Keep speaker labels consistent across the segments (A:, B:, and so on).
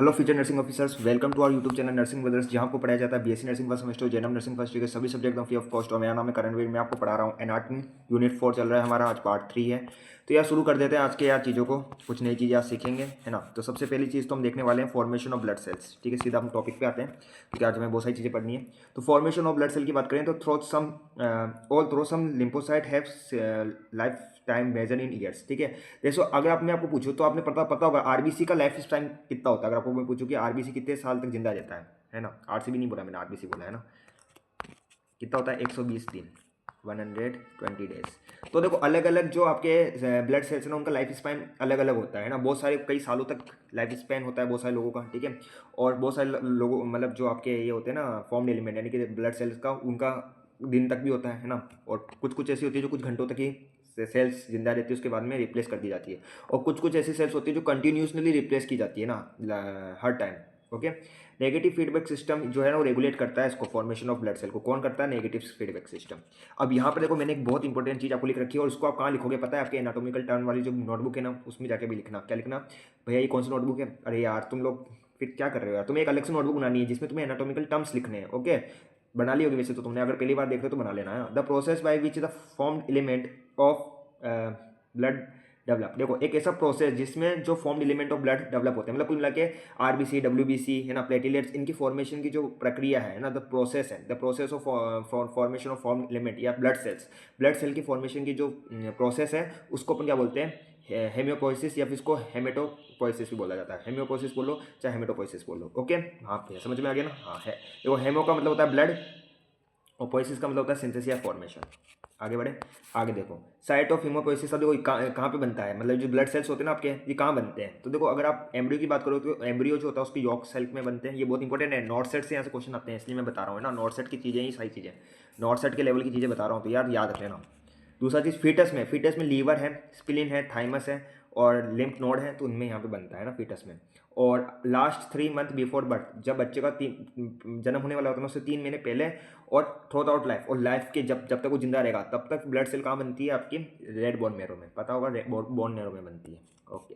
A: Hello future nursing officers, welcome to our YouTube channel nursing brothers, जहाँ आपको पढ़ाया जाता है BSc nursing first semester, JNM nursing first year के सभी सब्जेक्ट फ्री ऑफ कॉस्ट। और मेरा नाम है करणवीर, मैं आपको पढ़ा रहा हूँ एनाटमी यूनिट 4 चल रहा है हमारा, आज पार्ट 3 है। तो यार शुरू कर देते हैं आज के यार चीज़ों को, कुछ नई चीज़ें आज सीखेंगे, है ना। तो सबसे पहली चीज़ तो हम देखने वाले हैं फॉर्मेशन ऑफ ब्लड सेल्स। ठीक है, सीधा हम टॉपिक पे आते हैं क्योंकि आज हमें बहुत सारी चीज़ें पढ़नी है। तो फॉर्मेशन ऑफ ब्लड सेल की बात करें तो throw some lymphocyte have life time major in years. ठीक है, देखो अगर आपको पूछूं तो आपने पता होगा आरबीसी का लाइफ टाइम कितना होता है। अगर आपको मैं पूछूं कि आरबीसी कितने साल तक जिंदा रहता है ना। आरसीबी नहीं बोला मैंने, आरबीसी बोला है ना। कितना होता है? 120 दिन, 120 डेज। तो देखो अलग अलग जो आपके ब्लड सेल्स ना, उनका लाइफ स्पैन अलग अलग होता है ना। बहुत सारे कई सालों तक लाइफ स्पैन होता है बहुत सारे लोगों का। ठीक है, और बहुत सारे लोगों मतलब जो आपके ये होते हैं ना फॉर्म एलिमेंट यानी कि ब्लड सेल्स का, उनका दिन तक भी होता है ना। और कुछ कुछ ऐसी होती है जो कुछ घंटों तक ही सेल्स जिंदा रहती है, उसके बाद में रिप्लेस कर दी जाती है। और कुछ कुछ ऐसी सेल्स होती है जो कंटिन्यूसली रिप्लेस की जाती है ना हर time. Okay, negative feedback system जो है ना वो रेगुलेट करता है इसको, फॉर्मेशन ऑफ ब्लड सेल को। कौन करता है? Negative feedback system. अब यहाँ पर देखो मैंने एक बहुत इंपॉर्टेंट चीज़ आपको लिख रखी है, और उसको आप कहाँ लिखोगे पता है? आपके एनाटॉमिकल टर्म वाली जो नोटबुक है ना, उसमें जाके भी लिखना। क्या लिखना भैया? ये कौन सी नोटबुक है? अरे यार तुम लोग फिर क्या कर रहे हो यार, तुम्हें एक अलग से नोटबुक बनानी है जिसमें तुम्हें एनाटॉमिकल टर्म्स लिखने हैं। ओके, बना ली होगी वैसे तो तुमने, अगर पहली बार देख रहे हो तो बना लेना है। The process by which the formed element of blood develop. देखो एक ऐसा प्रोसेस जिसमें जो form element of blood develop होते हैं, मतलब कुल मिला के आरबीसी, डब्ल्यूबीसी है ना, प्लेटलेट्स, इनकी फॉर्मेशन की जो प्रक्रिया है ना, द प्रोसेस है, the process of formation of form element या ब्लड सेल्स। ब्लड सेल की फॉर्मेशन की जो प्रोसेस है उसको अपन क्या बोलते हैं? हेमियोपोइसिस, या फिर इसको हेमेटोपोइसिस भी बोला जाता है। हेमियोपोइसिस बोलो चाहे हेमेटोपोइसिस बोलो। ओके, हाँ भैया समझ में आ गया ना। हाँ है, देखो हेमो का मतलब होता है ब्लड, और पोइसिस का मतलब होता है सिंथेसिस या फॉर्मेशन। आगे बढ़े, आगे देखो साइट ऑफ हीमोपोइसिस। अब देखो कहाँ पे बनता है, मतलब जो ब्लड सेल्स होते हैं ना आपके, ये कहाँ बनते हैं? तो देखो अगर आप एम्ब्रियो की बात करो तो एम्ब्रियो जो होता है उसके यॉर्क सेल में बनते हैं। ये बहुत इंपॉर्टेंट है, नॉर्थ सेट से यहाँ से क्वेश्चन आते हैं, इसलिए मैं बता रहा हूँ ना। नॉर्थ सेट की चीज़ें ही सारी चीज़ें, नॉर्थ सेट के लेवल की चीज़ें बता रहा हूँ, तो यार याद रख लेना। दूसरा चीज़ फीटस में लीवर है, स्प्लीन है, थाइमस है और लिम्फ नोड है, तो उनमें यहाँ पे बनता है ना फीटस में। और लास्ट 3 मंथ बिफोर बर्थ, जब बच्चे का जन्म होने वाला होता है उससे 3 महीने पहले, और थ्रू आउट लाइफ, और लाइफ के जब जब तक वो जिंदा रहेगा तब तक ब्लड सेल कहाँ बनती है? आपकी रेड बोन मेरो में, पता होगा रेड बोन मेरो में बनती है। ओके,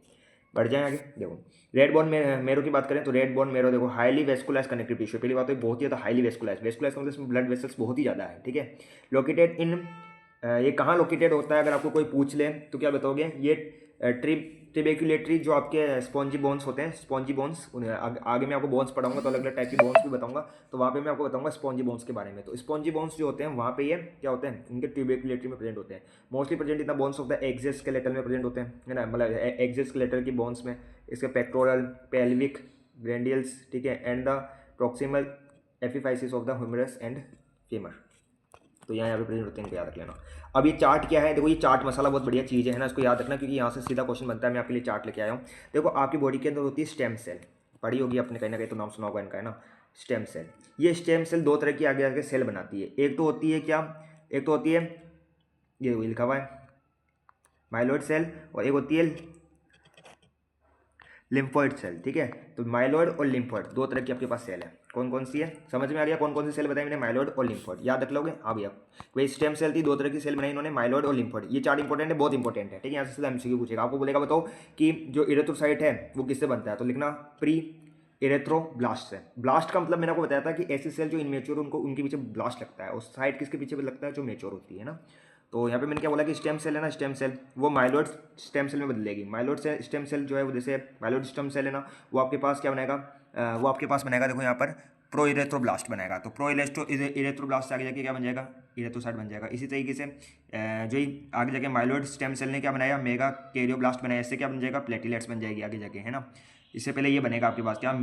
A: बढ़ जाए आगे। देखो रेड बोन मेरो की बात करें तो रेड बोन मेरो देखो हाईली वेस्कुलाइज कनेक्टिव टिश्यू। पहली बात तो बहुत ही ज़्यादा हाईली वेस्कुलाइज, वेस्कुलाइज मतलब इसमें ब्लड वेसल्स बहुत ही ज़्यादा है। ठीक है, लोकेटेड इन, ये कहाँ लोकेटेड होता है? अगर आपको कोई पूछ ले तो क्या बताओगे? ये ट्रिबेक्युलेटरी जो आपके स्पॉन्जी बोन्स होते हैं, स्पॉन्जी बोन्स, आगे मैं आपको बोन्स पढ़ाऊंगा तो अलग अलग टाइप की बोन्स भी बताऊंगा, तो वहाँ पे मैं आपको बताऊंगा स्पॉन्जी बोन्स के बारे में। तो स्पॉन्जी बोन्स जो होते हैं वहाँ पे ये क्या होते हैं? इनके ट्रिबेक्युलेटरी में प्रेजेंट होते हैं। मोस्टली प्रेजेंट इतना बोन्स होता है एक्सोस्केलेटल में प्रेजेंट होते हैं, है ना, मतलब एक्सोस्केलेटल की बोन्स में, इसके पेक्टोरल, पेल्विक, ग्रेंडियल्स, ठीक है, and the proximal epiphysis of the humerus and femur. तो यहाँ पे प्रेजेंट होते हैं, इनको याद रख लेना। अब ये चार्ट क्या है? देखो ये चार्ट मसाला बहुत बढ़िया चीज़ है ना, इसको याद रखना क्योंकि यहाँ से सीधा क्वेश्चन बनता है। मैं आपके लिए चार्ट लेके आया हूँ। देखो आपकी बॉडी के अंदर होती है स्टेम सेल, पढ़ी होगी आपने कहीं ना कहीं तो, नाम सुना होगा इनका, है ना, स्टेम सेल। ये स्टेम सेल दो तरह की आगे आगे सेल बनाती है। एक तो होती है क्या? एक तो होती है, ये लिखा हुआ है माइलॉइड सेल, और एक होती है लिम्फोइड सेल। ठीक है, तो माइलॉइड और लिम्फोइड दो तरह की आपके पास सेल है। कौन कौन सी है? समझ में आ गया कौन कौन सी सेल बताई मैंने? माइलॉइड और लिम्फोइड, याद रख लोगे। हाँ भैया, वही स्टेम सेल थी, दो तरह की सेल बनाई इन्होंने, माइलॉइड और लिम्फोइड। ये चार्ट इंपॉर्टेंट है, बहुत इंपॉर्टेंट है। ठीक है, यहाँ से सीधा एमसीक्यू पूछेगा, आपको बोलेगा बताओ कि जो इरेथ्रोसाइट है वो किससे बनता है, तो लिखना प्री इरेथ्रोब्लास्ट से। ब्लास्ट का मतलब मैंने आपको बताया था कि ऐसी सेल जो इनमेच्योर, उनको उनके पीछे ब्लास्ट लगता है, और साइट किसके पीछे लगता है? जो मेच्योर होती है ना। तो यहाँ पे मैंने क्या बोला कि स्टेम सेल है ना, स्टेम सेल वो माइलॉइड स्टेम सेल में बदलेगी। माइलॉइड से स्टेम सेल जो है वो, जैसे माइलॉइड स्टेम सेल है ना, वो आपके पास क्या बनाएगा? वो आपके पास बनाएगा, देखो यहाँ पर प्रो इरेथ्रोब्लास्ट बनाएगा। तो प्रो इरेथ्रोब्लास्ट से आगे जाके क्या बन जाएगा? इरेथ्रोसाइट बन जाएगा। इसी तरीके से जो ही आगे जाके माइलॉइड स्टेम सेल ने क्या बनाया? मेगा कैरियोब्लास्ट बनाया। इससे क्या बन जाएगा? प्लेटिलेट्स बन जाएगी आगे जाके, है ना। इससे पहले ये बनेगा आपके पास क्या?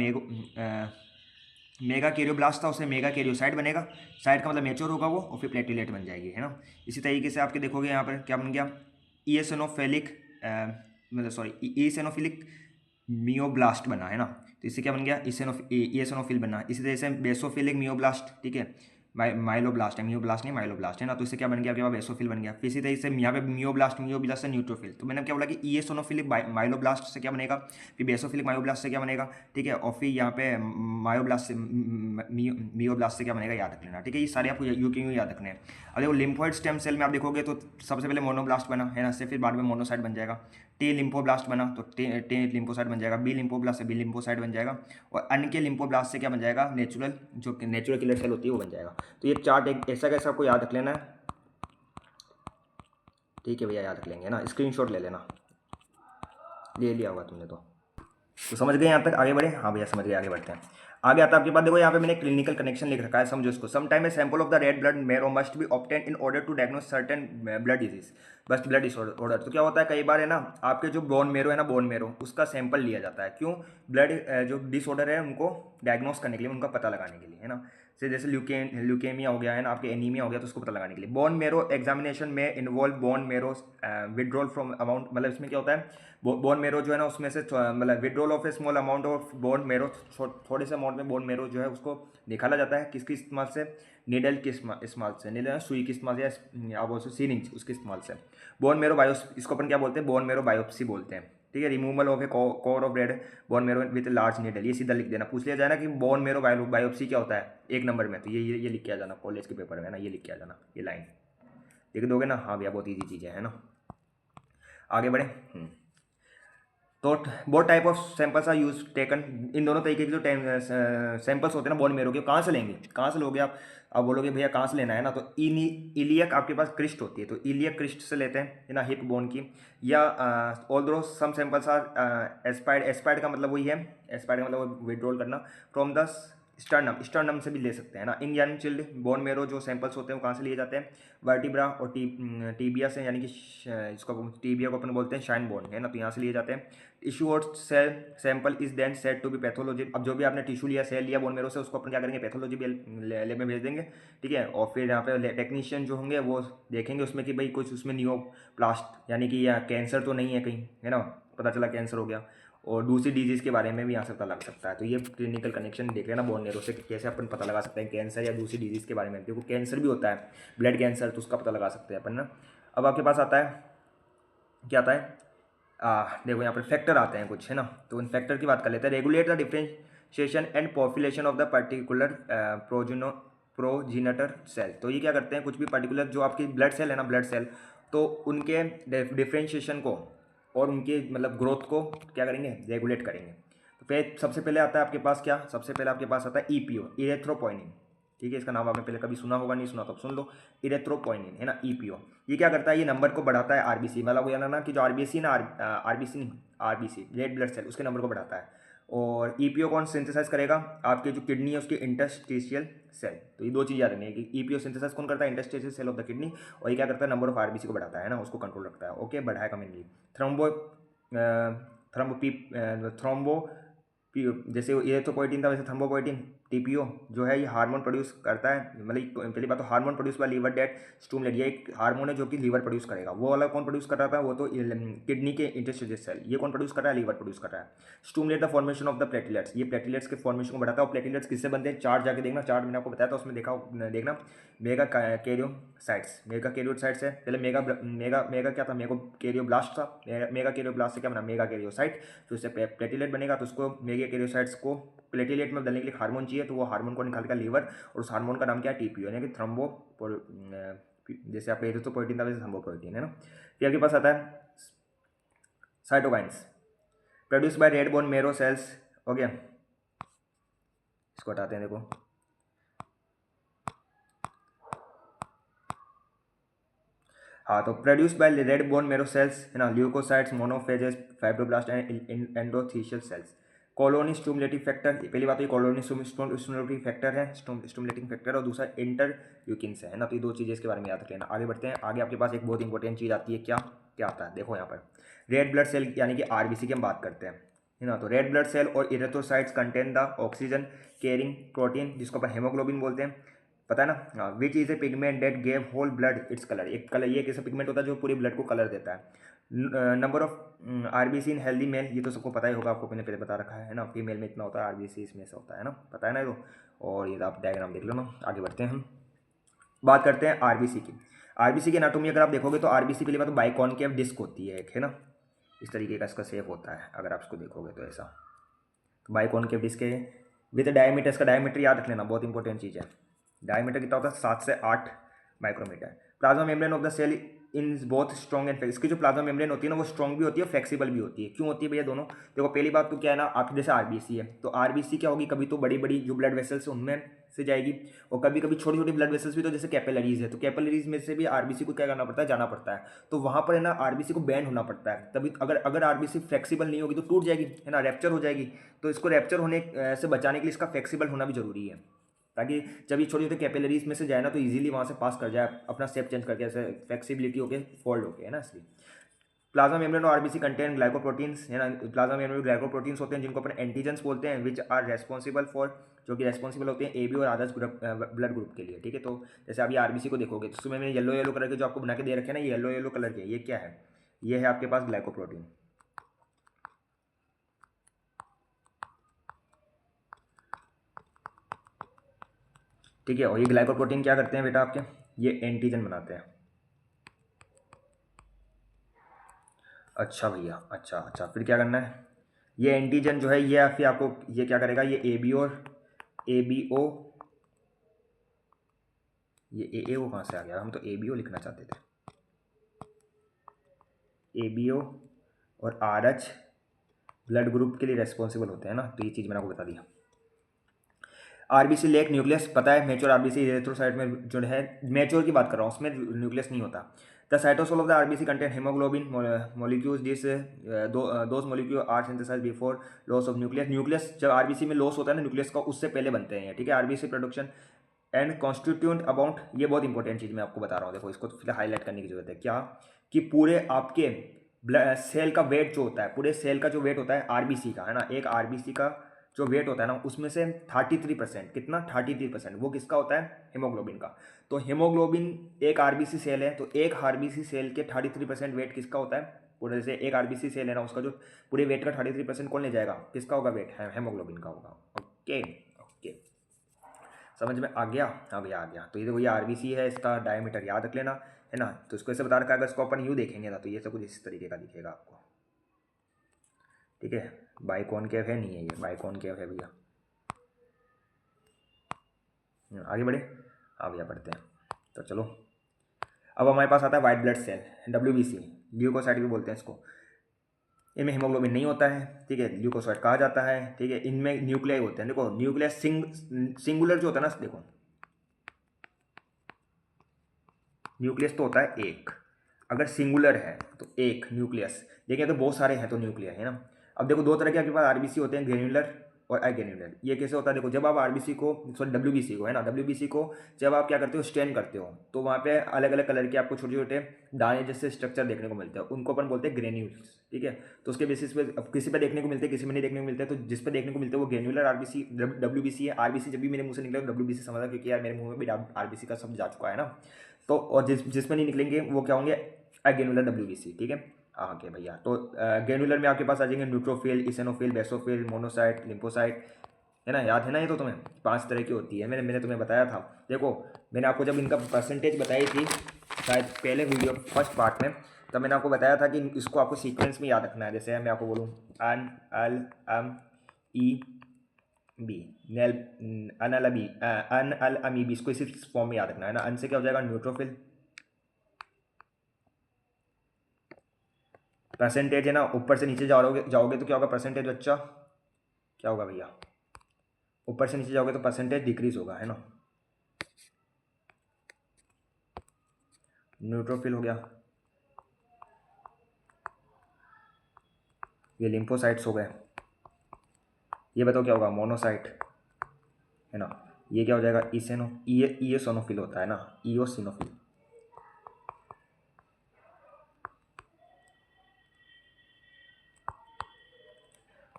A: मेगा कैरियोब्लास्ट था, उससे मेगा कैरियोसाइट बनेगा। साइट का मतलब मेच्योर होगा वो, और फिर प्लेटिलेट बन जाएगी, है ना। इसी तरीके से आपके देखोगे यहाँ पर क्या बन गया? ईएसनोफिलिक, मतलब सॉरी ईएसनोफिलिक मियोब्लास्ट बना, है ना। तो इससे क्या बन गया? ईएसनोफिल बना। इसी तरह से बेसोफिलिक मियोब्लास्ट, ठीक है, माइलोब्लास्ट है, मियोब्लास्ट नहीं माइलोब्लास्ट, है ना। तो इससे क्या बन गया आपके पास? बेसोफिल बन गया। फिर इसी तरीके से यहाँ पे मियोब्लास्ट से न्यूट्रोफिल। तो मैंने क्या बोला कि ईएसनोफिलिक माइलोब्लास्ट से क्या बनेगा? फिर बेसोफिलिक मायोब्लास्ट से क्या बनेगा? ठीक है, और फिर यहाँ पे मायोब्लास्ट से मियोब्लास्ट से क्या बनेगा? याद रख लेना। ठीक है, ये सारे आपको यू के यू याद रखने हैं। अब देखो लिम्फोइड स्टेम सेल में आप देखोगे तो सबसे पहले मोनोब्लास्ट बना, है ना, से फिर बाद में मोनोसाइट बन जाएगा। टी लिम्फोब्लास्ट बना तो टी लिम्फोसाइट बन जाएगा, बी लिम्फोब्लास्ट से बी लिम्फोसाइट बन जाएगा, और अन्य के लिम्फोब्लास्ट से क्या बन जाएगा, नेचुरल जो नेचुरल किलर सेल होती है वो बन जाएगा। तो ये चार्ट एक ऐसा कैसा आपको याद रख लेना है, ठीक है भैया, याद रख लेंगे ना, स्क्रीनशॉट ले लेना, ले लिया होगा तुमने तो समझ गए यहाँ तक, आगे बढ़े। हाँ भैया समझ गए, आगे बढ़ते हैं। आगे आता है आपके पास, देखो यहाँ पे मैंने क्लिनिकल कनेक्शन लिख रखा है, समझो इसको। Some time a sample of the red blood marrow must be obtain in order to diagnose certain blood disease, बस ब्लड डिसऑर्डर। तो क्या होता है, कई बार है ना, आपके जो बोन मेरो है ना, बोन मेरो उसका सैंपल लिया जाता है, क्यों, ब्लड जो डिसऑर्डर है उनको डायग्नोस करने के लिए, उनका पता लगाने के लिए, है ना। जैसे ल्यूकेमिया हो गया है ना, आपके एनीमिया हो गया, तो उसको पता लगाने के लिए। बोन मेरो एग्जामिनेशन में involve bone marrow withdrawal from amount, मतलब इसमें क्या होता है, बोन मेरो जो है ना, उसमें से मतलब withdrawal of A small amount of bone marrow, थोड़े से अमाउंट में बोन मेरो जो है उसको निकाला जाता है, किसके इस्तेमाल से, नीडल के इस्तेमाल से, नीडल सुई के इस्तेमाल से, आप बोल सकते सीरिंज उसके इस्तेमाल से। बोन मेरो बायोप्सी, इसको अपन क्या बोलते हैं, बोन मेरो बायोप्सी बोलते हैं, ठीक है। Removal of A core of red bone मेरो विद लार्ज नीडल, ये सीधा लिख देना। पूछ लिया जाए ना कि बोन मेरो बायोप्सी क्या होता है एक नंबर में, तो ये लिख के आ जाना कॉलेज के पेपर में ना, ये लिख के आ जाना, ये लाइन लिख दोगे ना। हाँ भैया बहुत ईजी चीज़ है ना। आगे बढ़े। तो बहुत type of samples are use taken, इन दोनों तरीके के जो सैंपल्स होते हैं ना बोन मेरो के, कहाँ से लेंगे, कहाँ से लोगे आप बोलोगे भैया कहाँ से लेना है ना, तो इलियक आपके पास क्रिस्ट होती है, तो इलियक क्रिस्ट से लेते हैं, है ना, हिप बोन की। या although some samples are aspired, aspired का मतलब वही है, एस्पायर्ड का मतलब विड्रॉल करना, फ्रॉम द स्टर्नम से भी ले सकते हैं ना। इन यानी चिल्ड बोन मेरो जो सैंपल्स होते हैं वो कहाँ से लिए जाते हैं, वर्टिब्रा और टीबिया से, यानी कि इसको टीबिया को अपन बोलते हैं शाइन बोन, है ना, तो यहाँ से लिए जाते हैं। टिश्यू और cell sample is then set to be pathology, अब जो भी आपने टिश्यू लिया, सेल लिया बोन मेरो से, उसको अपन क्या करेंगे, पैथोलॉजी लैब में भेज देंगे, ठीक है। और फिर यहाँ पे टेक्नीशियन जो होंगे वो देखेंगे उसमें कि भाई कुछ उसमें नियोप्लास्ट यानी कि या कैंसर तो नहीं है कहीं, है ना, पता चला कैंसर हो गया, और दूसरी डिजीज़ के बारे में भी यहाँ से पता लग सकता है। तो ये क्लिनिकल कनेक्शन देख लेना बोन मेरो से, कैसे अपन पता लगा सकते हैं कैंसर या दूसरी डिजीज़ के बारे में। देखो कैंसर भी होता है, ब्लड कैंसर, तो उसका पता लगा सकते हैं अपन ना। अब आपके पास आता है, क्या आता है, देखो यहाँ पर फैक्टर आते हैं कुछ, है ना, तो उन फैक्टर की बात कर लेते हैं। Regulate the differentiation and population of the particular progenitor cell, तो ये क्या करते हैं, कुछ भी पर्टिकुलर जो आपकी ब्लड सेल है ना, ब्लड सेल, तो उनके डिफ्रेंशिएशन को और उनके मतलब ग्रोथ को क्या करेंगे, रेगुलेट करेंगे। तो फिर सबसे पहले आता है आपके पास क्या, सबसे पहले आपके पास आता है ईपीओ, इरेथ्रोपोइनिन, ठीक है। इसका नाम आपने पहले कभी सुना होगा, नहीं सुना तो सुन लो, इरेथ्रोपोइनिन, है ना, ईपीओ। ये क्या करता है, ये नंबर को बढ़ाता है आरबीसी, मतलब वो ना कि जो आरबीसी ना, आरबीसी नहीं, आरबीसी रेड ब्लड सेल, उसके नंबर को बढ़ाता है। और ईपीओ कौन सिंथेसाइज करेगा, आपके जो किडनी है उसकी इंटरस्टिशियल सेल। तो ये दो चीज़ याद रखनी है कि ईपीओ सिंथेसाइज कौन करता है, interstitial cell of the kidney, और ये क्या करता है, नंबर ऑफ आरबीसी को बढ़ाता है ना, उसको कंट्रोल रखता है, ओके, बढ़ाएगा मेनली। थ्रोम्बो थ्रोम्बो जैसे इरेथ्रोपोइटिन था, वैसे थ्रोम्बोपोइटिन टीपीओ जो है ये हार्मोन प्रोड्यूस करता है, मतलब पहली बात तो hormone produce by liver that stimulate, ये एक हार्मोन है जो कि लीवर प्रोड्यूस करेगा। वो वाला कौन प्रोड्यूस कर रहा था, वो तो किडनी के इंटरस्टिशियल सेल, ये कौन प्रोड्यूस कर रहा है, लीवर प्रोड्यूस कर रहा है। Stimulate the formation of the platelets, ये प्लेटलेट्स के फॉर्मेशन को बढ़ाता है। और प्लेटलेट्स किससे बनते हैं, चार्ट जाके देखना, चार्ट मैंने आपको बताया था, उसमें देखना मेगा कैरियोसाइट्स, मेगा कैरियोसाइट्स है, पहले मेगा मेगा मेगा क्या था, मेगा कैरियोब्लास्ट था, मेगा कैरियोब्लास्ट से क्या बना, मेगा कैरियोसाइट, फिर उससे प्लेटलेट बनेगा, तो उसको मेगा कैरियोसाइट्स को प्लेटलेट में बदलने के लिए हार्मोन चाहिए, तो वो हार्मोन को निकाल कर लीवर, और उस हार्मोन का नाम क्या है, टीपीओ, यानी कि थ्रोम्बो, जैसे आपका एरिथ्रोपोइटिन था वैसे थ्रोम्बोपोइटिन, है ना। फिर आपके पास आता है cytokines, produce by red bone marrow cells, हो गया, इसको हटाते हैं, देखो हाँ, तो produce by red bone marrow cells, है ना, leukocytes, macrophages, fibroblast and endothelial cells. Colony stimulating factor, पहली बात तो ये कॉलोनी स्टूमुलेटिंग फैक्टर है, स्टूमुलेटिंग फैक्टर, और दूसरा इंटरल्यूकिन्स है ना। तो ये दो चीज़ें इसके बारे में याद रख लेना। आगे बढ़ते हैं, आगे आपके पास एक बहुत इंपॉर्टेंट चीज़ आती है, क्या क्या आता है, देखो यहाँ पर रेड ब्लड सेल यानी कि आरबीसी की हम बात करते हैं, है ना। तो रेड ब्लड सेल और erythrocytes contain the oxygen carrying protein, जिसको अपन हेमोग्लोबिन बोलते हैं, पता है ना, which is a pigment that gave whole blood its colour, एक कलर, ये कैसा पिगमेंट होता है जो पूरे ब्लड को कलर देता है। Number of RBC in healthy male, ये तो सबको पता ही होगा, आपको मैंने पहले बता रखा है ना, फीमेल में इतना होता है, आरबीसी इसमें से होता है ना, पता है ना ये तो। और ये आप डायग्राम देख लो ना। आगे बढ़ते हैं, हम बात करते हैं आरबीसी की। आरबीसी की एनाटॉमी अगर आप देखोगे तो आरबीसी पहली बात तो बाइकॉनकेव डिस्क होती है एक, है ना, इस तरीके का इसका शेप होता है, अगर आप इसको देखोगे तो ऐसा, तो बाइकॉनकेव डिस्क है विद डायमीटर, इसका डायमीटर याद रख लेना, बहुत इंपॉर्टेंट चीज़ है। डायमीटर कितना होता है, 7 से 8 micrometre. Plasma membrane of the cell in both strong and इसकी जो प्लाज्मा मेम्ब्रेन होती है ना वो स्ट्रॉन्ग भी होती है और फ्लेक्सिबल भी होती है। क्यों होती है भैया दोनों? देखो पहली बात तो क्या है ना, आपकी जैसे आरबीसी है तो आरबीसी क्या होगी, कभी तो बड़ी बड़ी जो ब्लड वेसल्स है उनमें से जाएगी, और कभी कभी छोटी छोटी ब्लड वेसल्स भी, तो जैसे कैपिलरीज है तो कैपिलरीज में से भी आरबीसी को क्या करना पड़ता है, जाना पड़ता है। तो वहाँ पर है ना आरबीसी को बैंड होना पड़ता है, तभी अगर अगर आरबीसी फ्लेक्सिबल नहीं होगी तो टूट जाएगी, है ना, रैप्चर हो जाएगी। तो इसको रैप्चर होने से बचाने के लिए इसका फ्लेक्सिबल होना भी जरूरी है, ताकि जब ये छोटे छोटे कैपिलरीज में से जाए ना तो इजीली वहाँ से पास कर जाए, अपना शेप चेंज करके, ऐसे फ्लेक्सिबिलिटी होके फोल्ड होके, है ना। इसलिए प्लाज्मा मेम्ब्रेन और आरबीसी कंटेन ग्लाइकोप्रोटीन्स, है ना। प्लाज्मा मेम्ब्रेन में ग्लाइकोप्रोटीन्स होते हैं जिनको अपन एंटीजेंस बोलते हैं, विच आर रेस्पॉन्सिबल फॉर, जो कि रेस्पॉन्सिबल होते हैं एबी और अदर्स ब्लड ग्रुप के लिए, ठीक है। तो जैसे अभी आरबीसी को देखोगे तो उसमें मैंने येलो येलो कलर के जो आपको बना के दे रखे हैं ना, ये येलो येलो कलर के, ये क्या है, ये है आपके पास ग्लाइकोप्रोटीन, ठीक है। और ये ग्लाइकोप्रोटीन क्या करते हैं बेटा आपके, ये एंटीजन बनाते हैं। अच्छा भैया, अच्छा अच्छा, फिर क्या करना है, ये एंटीजन जो है ये फिर आपको ये क्या करेगा, ये ए बी और ए बी ओ, ये ए ओ कहाँ से आ गया, हम तो ए बी ओ लिखना चाहते थे, ए बी ओ और आर एच ब्लड ग्रुप के लिए रेस्पॉन्सिबल होते हैं ना, तो ये चीज़ मैंने आपको बता दिया। आरबीसी लेक न्यूक्लियस पता है, मेच्योर आरबीसी इरेथ्रोसाइट में जो है, मेच्योर की बात कर रहा हूँ, उसमें न्यूक्लियस नहीं होता। The cytosol of the RBC contain haemoglobin molecules, this those molecule are synthesized before loss of nucleus. Nucleus जब आरबीसी में लॉस होता है ना न्यूक्लियस का, उससे पहले बनते हैं, ठीक है। RBC production and constituent about, ये बहुत इंपॉर्टेंट चीज़ मैं आपको बता रहा हूँ, देखो इसको तो फिर हाईलाइट करने की जरूरत है, क्या कि पूरे आपके सेल का वेट जो होता है, पूरे सेल का जो वेट होता है आरबीसी का, है ना, एक आरबीसी का जो वेट होता है ना उसमें से 33%, कितना, 33%, वो किसका होता है, हीमोग्लोबिन का। तो हीमोग्लोबिन एक आरबीसी सेल है, तो एक आरबीसी सेल के 33% वेट किसका होता है, पूरे जैसे एक आरबीसी सेल है ना उसका जो पूरे वेट का 33% कौन ले जाएगा, किसका होगा वेट, हेमोग्लोबिन का होगा। ओके ओके, समझ में आ गया, हाँ भैया आ गया। तो ये देखो ये आरबीसी है, इसका डायमीटर याद रख लेना, है ना। तो इसको ऐसे बता रखा है, अगर इसको अपन यूँ देखेंगे ना तो ये सब कुछ इस तरीके का दिखेगा आपको, ठीक है। बाइकॉनकेव है, नहीं है ये बाइकॉनकेव है भैया। आगे बढ़े, हाँ भैया बढ़ते हैं। तो चलो अब हमारे पास आता है white blood cell, WBC, leukocyte भी बोलते हैं इसको। इनमें हीमोग्लोबिन नहीं होता है, ठीक है, ल्यूकोसाइट कहा जाता है, ठीक है। इनमें न्यूक्लियाई होते हैं, देखो न्यूक्लियस सिंगुलर जो होता है ना, देखो न्यूक्लियस तो होता है एक, अगर सिंगुलर है तो एक न्यूक्लियस, लेकिन अगर बहुत सारे हैं तो न्यूक्लियर, है ना। अब देखो दो तरह के आपके पास आरबीसी होते हैं, ग्रेन्युलर और एग्रेन्युलर। ये कैसे होता है, देखो जब आप आरबीसी को, सॉरी डब्ल्यूबीसी को, है ना, डब्ल्यूबीसी को जब आप क्या करते हो, स्टेन करते हो, तो वहाँ पे अलग अलग कलर के आपको छोटे छोटे दाने जैसे स्ट्रक्चर देखने को मिलते हैं, उनको अपन बोलते हैं ग्रेन्यूल्स, ठीक है। तो उसके बेसिस पे अब किसी पे देखने को मिलते हैं, किसी में नहीं देखने को मिलते हैं, तो जिस पे देखने को मिलते हैं वो ग्रेन्युलर आरबीसी डब्ल्यूबीसी है। आरबीसी जब भी मेरे मुंह से निकला डब्ल्यूबीसी समझा, क्योंकि यार मेरे मुंह में भी आरबीसी का शब्द जा चुका है ना। तो और जिसमें नहीं निकलेंगे वो क्या होंगे, ग्रेनुलर डब्ल्यूबीसी, ठीक है। ओके भैया, तो ग्रेनुलर में आपके पास आ जाएंगे न्यूट्रोफिल, इसेनोफिल, बेसोफिल, मोनोसाइट, लिम्फोसाइट, है ना, याद है ना, ये तो तुम्हें 5 तरह की होती है, मैंने तुम्हें बताया था। देखो मैंने आपको जब इनका परसेंटेज बताई थी शायद पहले वीडियो फर्स्ट पार्ट में, तब मैंने आपको बताया था कि इसको आपको सीक्वेंस में याद रखना है। जैसे मैं आपको बोलूँ N L M E B, नेल अनल बी, अन अल अमी बी, इसको इसी फॉर्म में याद रखना है ना। अन से क्या हो जाएगा, न्यूट्रोफिल, परसेंटेज है ना, ऊपर से नीचे जाओगे तो क्या होगा परसेंटेज बच्चा, क्या होगा भैया, ऊपर से नीचे जाओगे तो परसेंटेज डिक्रीज होगा, है ना। न्यूट्रोफिल हो गया, ये लिम्फोसाइट्स हो गए, ये बताओ क्या होगा, मोनोसाइट, है ना। ये क्या हो जाएगा, ईओसिनोफिल होता है ना, ईओसिनोफिल।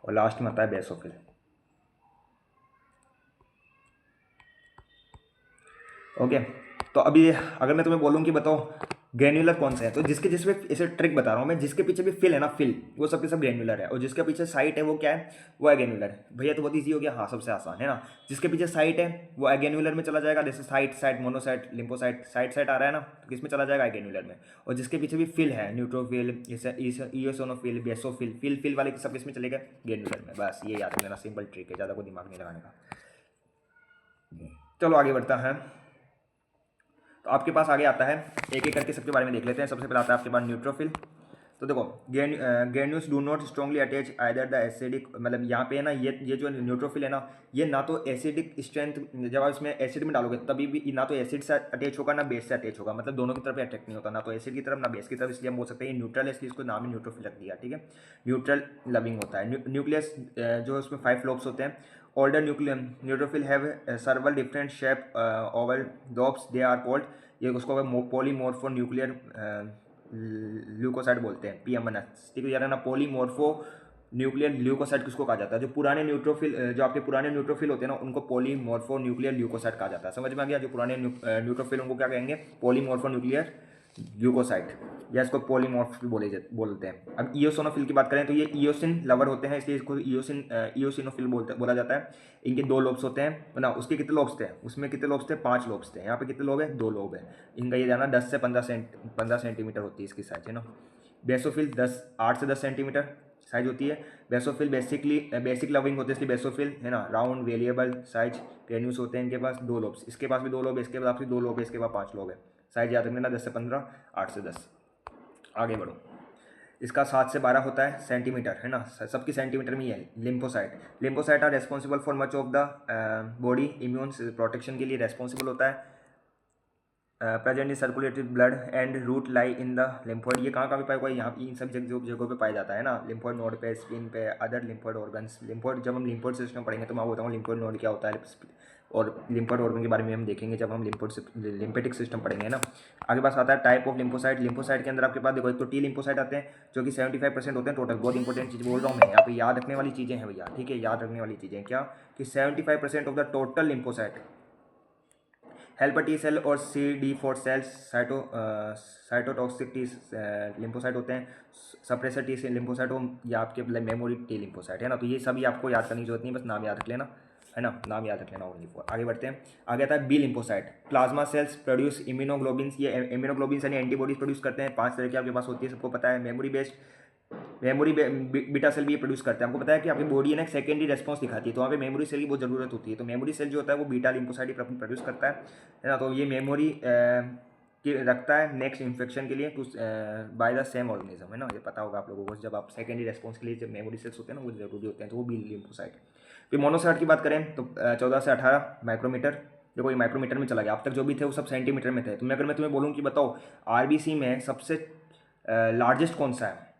A: और लास्ट में आता है बेसोफिल। ओके, तो अभी अगर मैं तुम्हें बोलूँ कि बताओ ग्रेन्युलर कौन सा है, तो जिसके जिसमें ऐसे ट्रिक बता रहा हूँ मैं, जिसके पीछे भी फिल है ना, फिल, वो सबके सब ग्रेन्युलर है, और जिसके पीछे साइट है वो क्या है, वो एग्रेन्युलर। भैया तो बहुत ईजी हो गया, हाँ सबसे आसान है ना। जिसके पीछे साइट है वो एग्रेन्युलर में चला जाएगा, जैसे साइट मोनोसाइट, लिम्फोसाइट, साइट आ रहा है ना, तो किस में चला जाएगा, एग्रेन्युलर में। और जिसके पीछे भी फिल है, न्यूट्रोफिल, ईओसिनोफिल, बेसोफिल, फिल वाले सब किस में चलेगा, ग्रेन्युलर में। बस ये याद रखना, सिंपल ट्रिक है, ज़्यादा कोई दिमाग नहीं लगाने का। चलो आगे बढ़ता है। तो आपके पास आगे आता है, एक एक करके सबके बारे में देख लेते हैं। सबसे पहले आता है आपके पास न्यूट्रोफिल। तो देखो, granules do not strongly attach either the acidic, मतलब यहाँ पे है ना, ये जो न्यूट्रोफिल है ना, ये ना तो एसिडिक स्ट्रेंथ, जब आप इसमें एसिड में डालोगे तभी भी ना तो एसिड से अटैच होगा ना बेस से अटैच होगा, मतलब दोनों की तरफ अटैक नहीं होता, ना तो एसिड की तरफ ना बेस की तरफ। इसलिए हम बोल सकते हैं न्यूट्रल है, इसलिए इसको नाम ही न्यूट्रोफिल रख दिया। ठीक है, न्यूट्रल लविंग होता है। न्यूक्लियस जो उसमें 5 लोब्स होते हैं। older neutrophil have several different shape oval lobes, they are called, ये उसको पॉलीमॉर्फो न्यूक्लियर ल्यूकोसाइड बोलते हैं, PMNS। ठीक है यार ना, पॉलीमॉर्फो न्यूक्लियर ल्यूकोसाइड किसको कहा जाता है? जो पुराने न्यूट्रोफिल, जो आपके पुराने न्यूट्रोफिल होते हैं ना, उनको पॉलीमॉर्फो न्यूक्लियर ल्यूकोसाइड कहा जाता है। समझ में आ गया? जो पुराने न्यूट्रोफिल उनको क्या कहेंगे? पॉलीमॉर्फो न्यूक्लियर ल्यूकोसाइड, या इसको पॉलीमॉर्फ भी बोलते हैं। अब इयोसिनोफिल की बात करें तो ये इयोसिन लवर होते हैं, इसलिए इसको इयोसिनोफिल बोला जाता है। इनके 2 लोब्स होते हैं ना। उसके कितने लोब्स थे? उसमें कितने लोब्स थे? 5 लोब्स थे। यहाँ पे कितने लोब है? 2 लोब है। इनका ये जाना 10 से 15 सेंटीमीटर होती है इसकी साइज, है ना। बेसोफिल 8 से 10 सेंटीमीटर साइज होती है। बेसोफिल बेसिक लविंग होते हैं, इसलिए बेसोफिल है ना, राउंड वेरिएबल साइज ग्रेन्यूल्स होते हैं। इनके पास 2 लोब्स, इसके पास भी 2 लोब है, इसके पास भी 2 लोब है, इसके पास 5 लोब है। साइज याद रखना, 10 से 15, 8 से 10। आगे बढ़ो। इसका 7 से 12 होता है सेंटीमीटर, है ना। सबकी सेंटीमीटर में ही है। Lymphocyte are responsible for much of the body immune protection के लिए रेस्पॉन्सिबल होता है। Present in circulated blood and root lie in the lymphoid. ये कहाँ भी पाया हुआ है? यहाँ इन सब जगहों पे पाया जाता है ना, लिम्फोइड नोड पे, स्किन पे, अदर लिम्फोइड ऑर्गन्स। लिम्फोइड, जब हम लिम्फोइड सिस्टम पढ़ेंगे तो मैं बताऊँ लिम्फोइड नोड क्या होता है, और लिम्फोइड ऑर्गन के बारे में हम देखेंगे जब हम लिम्फेटिक सिस्टम पढ़ेंगे ना। आगे पास आता है टाइप ऑफ लिम्फोसाइट। लिम्फोसाइट के अंदर आपके पास देखो, एक तो टी लिम्फोसाइट आते हैं जो कि 75% होते हैं टोटल। बहुत इंपॉर्टेंट चीज़ बोल रहा हूँ मैं यहाँ पे, याद रखने वाली चीज़ें हैं भैया, ठीक है। याद रखने वाली चीज़ें क्या? कि 75% of the total lymphocyte helper T cell और CD4 sales cytotoxic T lymphocyte होते हैं। सप्रेसर टी सेल लिम्फोसाइट हो, या आपके मेमोरी टी लिम्फोसाइट, है ना। तो ये सभी आपको याद करने की जरूरत नहीं, बस नाम याद रख लेना, है ना। नाम याद रख लेना ओनली फॉर। आगे बढ़ते हैं। आगे आता है B lymphocyte. Plasma cells produce immunoglobins. ये इम्यूनोग्लोबिन्स यानी एंटीबॉडीज प्रोड्यूस करते हैं। 5 तरह की आपके पास होती है, सबको पता है। मेमोरी बीटा सेल भी ये प्रोड्यूस करते हैं। आपको पता है कि आपकी बॉडी है ना एक सेकेंडरी रेस्पॉन्स दिखाती है, तो वहाँ पे मेमोरी सेल की बहुत ज़रूरत होती है। तो मेमोरी सेल जो होता है वो बीटा लिम्फोसाइट ही प्रोड्यूस करता है ना। तो ये मेमोरी की रखता है नेक्स्ट इन्फेक्शन के लिए to by the same organism, है ना। ये पता होगा आप लोगों को, जब आप सेकेंडरी रेस्पॉन्स के लिए जब मेमोरी सेल्स होते हैं ना वो जरूरी होते हैं, तो वो बी लिम्फोसाइट। फिर मोनोसाइट की बात करें तो 14 से 18 माइक्रोमीटर। देखो ये माइक्रोमीटर में चला गया, अब तक जो भी थे वो सब सेंटीमीटर में थे। तो मैं तुम्हें बोलूँ कि बताओ RBC में सबसे लार्जेस्ट कौन सा है?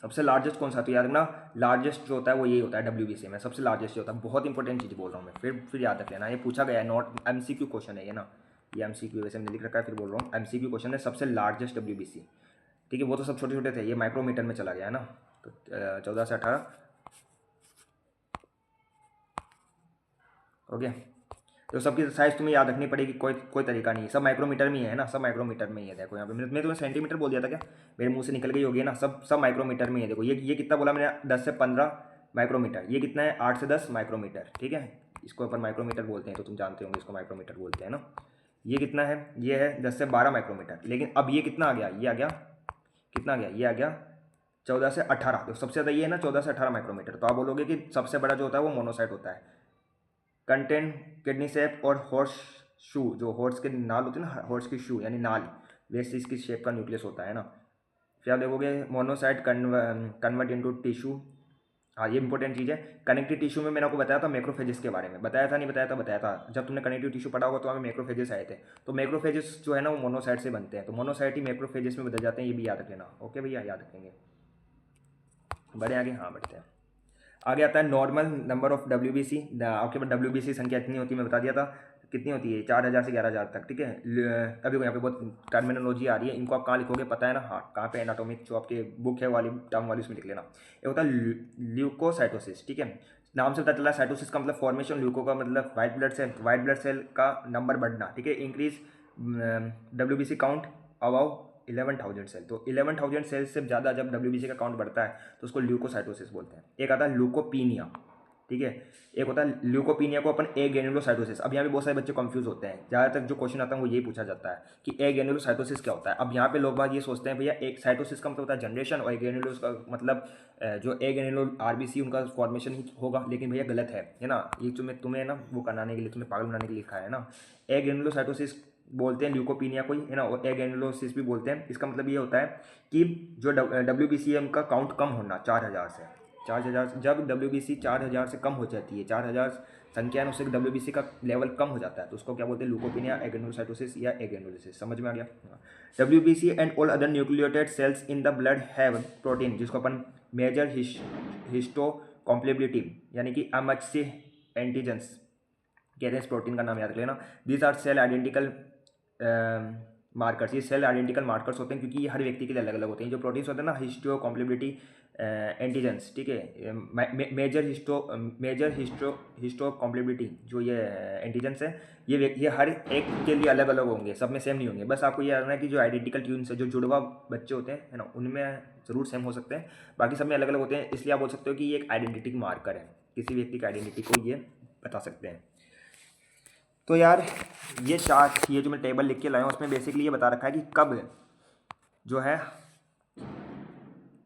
A: सबसे लार्जेस्ट कौन सा? तो याद रखना, लार्जेस्ट जो होता है वो ये होता है WBC में, सबसे लार्जेस्ट होता है। बहुत इंपॉर्टेंट चीज़ बोल रहा हूँ मैं, फिर याद रख लेना, ये पूछा गया है, नॉट MCQ क्वेश्चन है ये ना। ये MCQ वैसे मैंने लिख रखा है, फिर बोल रहा हूँ MCQ क्वेश्चन है। सबसे लार्जेस्ट WBC, ठीक है। वो तो सब छोटे छोटे थे, ये माइक्रोमीटर में चला गया है ना। तो 14 से 18 हो गया। तो सबकी साइज तुम्हें याद रखनी पड़ेगी, कोई तरीका नहीं है, सब माइक्रोमीटर में ही है ना, सब माइक्रोमीटर में ही है। देखो यहाँ पे मैं तुम्हें सेंटीमीटर बोल दिया था क्या? मेरे मुंह से निकल गई होगी ना। सब माइक्रोमीटर में ही है। देखो ये कितना बोला मैंने? 10 से 15 माइक्रोमीटर। ये कितना है? 8 से 10 माइक्रोमीटर, ठीक है। इसको अपन माइक्रोमीटर बोलते हैं, तो तुम जानते होंगे इसको माइक्रोमीटर बोलते हैं ना। ये कितना है? ये है 10 से 12 माइक्रोमीटर। लेकिन अब ये कितना आ गया? ये आ गया कितना आ गया? ये आ गया 14 से 18। तो सबसे ज़्यादा ये है ना 14 से 18 माइक्रोमीटर। तो आप बोलोगे कि सबसे बड़ा जो होता है वो मोनोसाइट होता है। कंटेंट किडनी शेप और हॉर्स शू, जो हॉर्स के नाल होते हैं ना, हॉर्स की शू यानी नाल, वैसे इसकी शेप का न्यूक्लियस होता है ना। फिर आप देखोगे मोनोसाइट कन्वर्ट इनटू टिश्यू। हाँ ये इंपॉर्टेंट चीज़ है। कनेक्टिव टिश्यू में मैंने आपको बताया था मैक्रोफेजेस के बारे में, बताया था नहीं बताया था? बताया था। जब तुमने कनेक्टिव टिश्यू पढ़ा होगा तो हमें मैक्रोफेजेस आए थे। तो मैक्रोफेजेस जो है ना वो मोनोसाइट से बनते हैं, तो मोनोसाइट ही मैक्रोफेजेस में बदल जाते हैं, ये भी याद रखना। ओके भैया, याद रखेंगे। बढ़े आगे, हाँ बढ़ते हैं। आगे आता है नॉर्मल नंबर ऑफ WBC। आपके पास WBC संख्या इतनी होती है, मैं बता दिया था कितनी होती है, 4000 से 11000 तक, ठीक है। अभी यहाँ पे बहुत टर्मिनोलॉजी आ रही है, इनको आप कहाँ लिखोगे पता है ना? हाँ, कहाँ पे? एनाटॉमिक जो आपके बुक है वाली टर्म वाली, उसमें लिख लेना। ये होता है ल्यूकोसाइटोसिस, ठीक है। नाम से पता चला, साइटोसिस का मतलब फॉर्मेशन, ल्यूको का मतलब व्हाइट ब्लड सेल का नंबर बढ़ना, ठीक है। Increase WBC count above 11,000 cell. तो 11,000 सेल से ज़्यादा जब WBC का काउंट बढ़ता है तो उसको ल्यूकोसाइटोसिस बोलते हैं। एक आता है ल्यूकोपीनिया, ठीक है। एक होता है ल्यूकोपीनिया को अपन ए ग्रेनुलोसाइटोसिस। अब यहाँ पे बहुत सारे बच्चे कंफ्यूज होते हैं, ज़्यादातर जो क्वेश्चन आता है वो यही पूछा जाता है कि ए ग्रेनुलोसाइटोसिस क्या होता है। अब यहाँ पे लोग बात ये सोचते हैं भैया एक साइटोसिस का मतलब होता है जनरेशन, और ए ग्रेनुलोस का मतलब जो ए ग्रेनुलो RBC उनका फॉर्मेशन ही होगा, लेकिन भैया गलत है ना। ये तुम्हें ना वो कराने के लिए, तुम्हें पागल बनाने के लिए लिखा है ना। ए ग्रेनुलोसाइटोसिस बोलते हैं ल्यूकोपीनिया कोई, है ना, और एगेनुलोसिस भी बोलते हैं। इसका मतलब ये होता है कि जो WBCM का काउंट कम होना 4000 से, 4000, जब WBC 4000 से कम हो जाती है, 4000 संख्या है उससे WBC का लेवल कम हो जाता है, तो उसको क्या बोलते हैं, ल्यूकोपीनिया, एगेनुलोसाइटोसिस या एगेनुलोसिस। समझ में आ गया। WBC and all other nucleotide cells in the blood have protein, जिसको अपन मेजर हिस्टो कॉम्प्लेबिलिटी यानी कि MHC एंटीजेंस कहते हैं। इस प्रोटीन का नाम याद रख लेना। These are cell identical markers, ये सेल आइडेंटिकल मार्कर्स होते हैं क्योंकि ये हर व्यक्ति के लिए अलग अलग होते हैं। जो प्रोटीन्स होते हैं ना, हिस्टो कॉम्प्लेबिलिटी एंटीजेंस, ठीक है, मेजर हिस्टो कॉम्प्लेबिलिटी जो ये एंटीजेंस है, ये हर एक के लिए अलग अलग होंगे, सब में सेम नहीं होंगे। बस आपको ये जानना है कि जो आइडेंटिकल ट्यून्स है, जो जुड़वा बच्चे होते हैं, है ना, उनमें ज़रूर सेम हो सकते हैं, बाकी सब में अलग अलग होते हैं। इसलिए आप बोल सकते हो कि ये एक आइडेंटिटी मार्कर है, किसी व्यक्ति की आइडेंटिटी को ये बता सकते हैं। तो यार ये चार्ट, ये जो मैं टेबल लिख के लाया हूँ उसमें बेसिकली ये बता रखा है कि कब जो है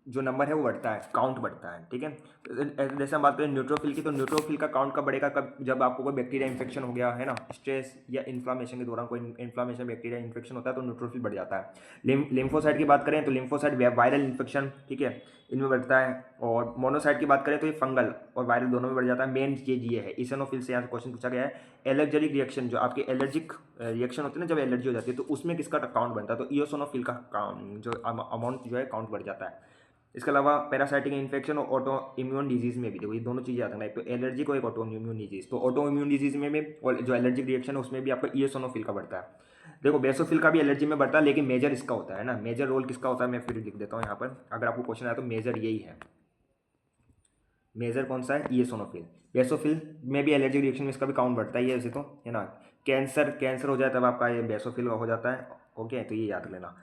A: जो नंबर है वो बढ़ता है, काउंट बढ़ता है, ठीक है। जैसे हम बात करें न्यूट्रोफिल की, तो न्यूट्रोफिल का काउंट कब बढ़ेगा, कब, जब आपको कोई बैक्टीरिया इन्फेक्शन हो गया, है ना, स्ट्रेस या इन्फ्लामेशन के दौरान कोई इन्फ्लामेशन बैक्टीरिया इन्फेक्शन होता है तो न्यूट्रोफिल बढ़ जाता है। लिम्फोसाइट की बात करें तो लिम्फोसाइट वायरल इन्फेक्शन, ठीक है, इनमें बढ़ता है। और मोनोसाइट की बात करें तो ये फंगल और वायरल दोनों में बढ़ जाता है। मेन चीज ये है। इसेनोफिल से यहाँ से क्वेश्चन पूछा गया है। एलर्जेटिक रिएक्शन, जो आपके एलर्जिक रिएक्शन होते हैं ना, जब एलर्जी हो जाती है तो उसमें किसका काउंट बनता है, तो इयोसोनोफिल का काउंट, जो अमाउंट जो है काउंट बढ़ जाता है। इसके अलावा पैरासाइटिक इन्फेक्शन और ऑटो इम्यून डिजीज में भी, देखो ये दोनों चीज़ें याद रखना, एक तो एलर्जी को, एक ऑटो इम्यून डिजीज। तो ऑटो इम्यून डिजीज में भी और जो एलर्जिक रिएक्शन है उसमें भी आपका इयोसोनोफिल का बढ़ता है। देखो बेसोफिल का भी एलर्जी में बढ़ता है, लेकिन मेजर इसका होता है ना, मेजर रोल किसका होता है, मैं फिर लिख देता हूँ यहाँ पर, अगर आपको क्वेश्चन आया तो मेजर यही है। मेजर कौन सा है, इयोसोनोफिल। बेसोफिल में भी एलर्जिक रिएक्शन में इसका भी काउंट बढ़ता ही है वैसे तो, है ना। कैंसर हो जाए तब आपका ये बेसोफिल हो जाता है। ओके, तो ये याद रख लेना,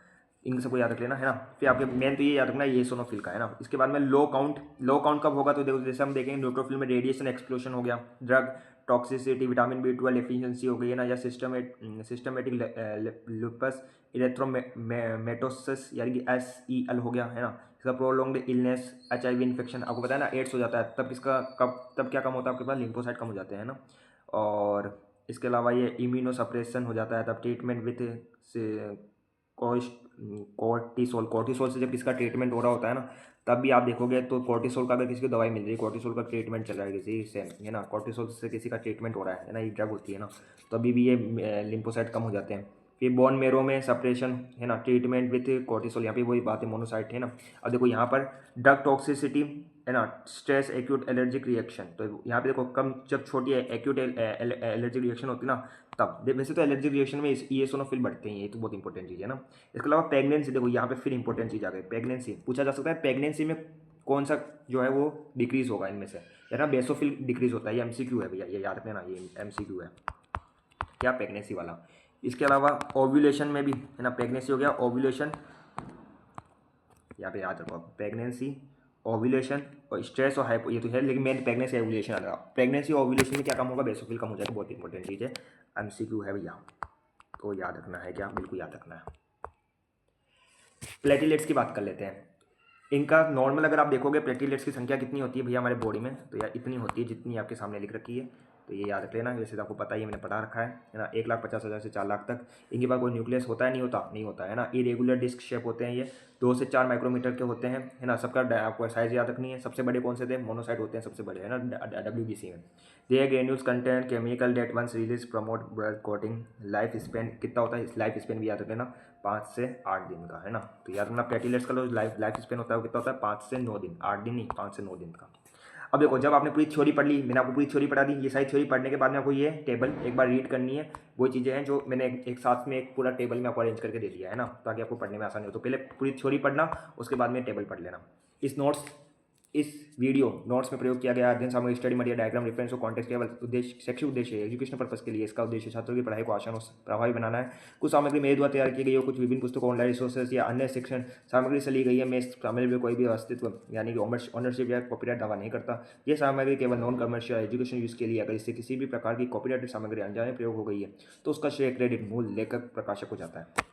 A: इन सबको याद रख लेना, है ना। फिर आपके मेन तो ये याद रखना, ये सोनोफिल का, है ना। इसके बाद में लो काउंट कब होगा, तो देखो जैसे हम देखेंगे न्यूट्रोफिल में रेडिएशन एक्सप्लोशन हो गया, drug toxicity, vitamin B12 efficiency हो गई, है ना, या सिस्टमेटिक लुपस इरेथ्रोमेटोसिस यानी कि SEL हो गया, है ना। इसका प्रोलॉन्ग्ड इलनेस, HIV इन्फेक्शन, आपको पता है ना, एड्स हो जाता है तब तब क्या कम होता है आपके पास, लिम्फोसाइट कम हो जाते हैं ना। और इसके अलावा ये इम्यूनो सप्रेशन हो जाता है तब ट्रीटमेंट विथ कोर्टिसोल से जब किसका ट्रीटमेंट हो रहा होता है ना, तब भी आप देखोगे तो कोर्टिसोल का, अगर किसी को दवाई मिल रही है, कोर्टिसोल का ट्रीटमेंट चल रहा है किसी से, है ना, कोर्टिसोल से किसी का ट्रीटमेंट हो रहा है ना, ये ड्रग होती है ना, तो अभी भी ये लिम्फोसाइट कम हो जाते हैं। फिर बोन मेरो में सप्रेशन, है ना, ट्रीटमेंट विथ कोर्टिसोल, यहाँ पे वही बात है, मोनोसाइट, है ना। अब देखो यहाँ पर ड्रग टॉक्सिसिटी, है ना, स्ट्रेस, एक्यूट एलर्जिक रिएक्शन, तो यहाँ पे देखो कम, जब छोटी एक्यूट एलर्जिक रिएक्शन होती है ना, तब वैसे तो एलर्जिक रिएक्शन में इयोसोनोफिल बढ़ते हैं, ये तो बहुत इंपॉर्टेंट चीज़ है ना। इसके अलावा प्रेगनेंसी, देखो यहाँ पे फिर इंपॉर्टेंट चीज़ आ गई, प्रेगनेंसी पूछा जा सकता है, प्रेगनेंसी में कौन सा जो है वो डिक्रीज होगा इनमें से, है ना, बेसोफिल डिक्रीज होता है, ये MCQ है भैया, ये याद रखना, ये MCQ है क्या, प्रेगनेंसी वाला। इसके अलावा ओव्यूलेशन में भी, है ना, प्रेगनेंसी हो गया, ओव्यूलेशन यहाँ पे याद रखो, प्रेगनेंसी, ओव्यूलेशन और स्ट्रेस और हाइपो, ये तो है, लेकिन मेन प्रेगनेंसी ओव्यूलेशन आ रहा, प्रेगनेंसी और ओव्यूलेशन में क्या कम होगा, बेसोफिल कम हो जाएगा, बहुत इंपॉर्टेंट चीज़ है, MCQ है भैया, तो याद रखना है, क्या, बिल्कुल याद रखना है। प्लेटिलेट्स की बात कर लेते हैं। इनका नॉर्मल अगर आप देखोगे प्लेटिलेट्स की संख्या कितनी होती है भैया हमारे बॉडी में, तो यार इतनी होती है जितनी आपके सामने लिख रखी है, तो ये याद रख लेना। वैसे तो आपको पता ही है, मैंने पढ़ा रखा है ना, 1,50,000 से 4 लाख तक इनके पास कोई न्यूक्लियस होता है, नहीं होता है ना। इरेगुलर डिस्क शेप होते हैं ये, 2 से 4 माइक्रोमीटर के होते हैं, है ना। सबका आपको साइज याद रखनी है। सबसे बड़े कौन से थे, मोनोसाइट होते हैं सबसे बड़े, है ना, WBC में। They granules content chemical that once release promote blood clotting. Life span कितना होता है, लाइफ स्पेन भी याद रखना, 5 से 8 दिन का, है ना। तो याद रखना प्लेटिलेट्स का लाइफ स्पेन होता है वो कितना होता है, 5 से 9 दिन, 8 दिन नहीं, 5 से 9 दिन का। अब देखो जब आपने पूरी थ्योरी पढ़ ली, मैंने आपको पूरी थ्योरी पढ़ा दी, ये सारी थ्योरी पढ़ने के बाद में आपको ये टेबल एक बार रीड करनी है। वो चीज़ें हैं जो मैंने एक साथ में एक पूरा टेबल में आपको अरेंज करके दे दिया है ना, ताकि आपको पढ़ने में आसानी हो। तो पहले पूरी थ्योरी पढ़ना, उसके बाद में टेबल पढ़ लेना। इस वीडियो नोट्स में प्रयोग किया गया अध्ययन सामग्री, स्टडी मटेरियल, डायग्राम, रेफरेंस और कॉन्टेक्स्ट केवल शैक्षिक उद्देश्य है, एजुकेशनल पर्पस के लिए। इसका उद्देश्य छात्रों की पढ़ाई को आसान और प्रभावी बनाना है। कुछ सामग्री मेरे द्वारा तैयार की गई हो, कुछ विभिन्न पुस्तकों, ऑनलाइन रिसोर्सेज या अन्य शिक्षण सामग्री से ली गई है। मैं इस सामग्री में कोई भी अस्तित्व यानी कि ऑनरशिप या कॉपीराइट दावा नहीं करता। यह सामग्री केवल नॉन कमर्शियल एजुकेशन यूज के लिए। अगर इससे किसी भी प्रकार की कॉपीराइटेड सामग्री अनजाने प्रयोग हो गई है तो उसका श्रेय क्रेडिट मूल लेखक प्रकाशक को जाता है।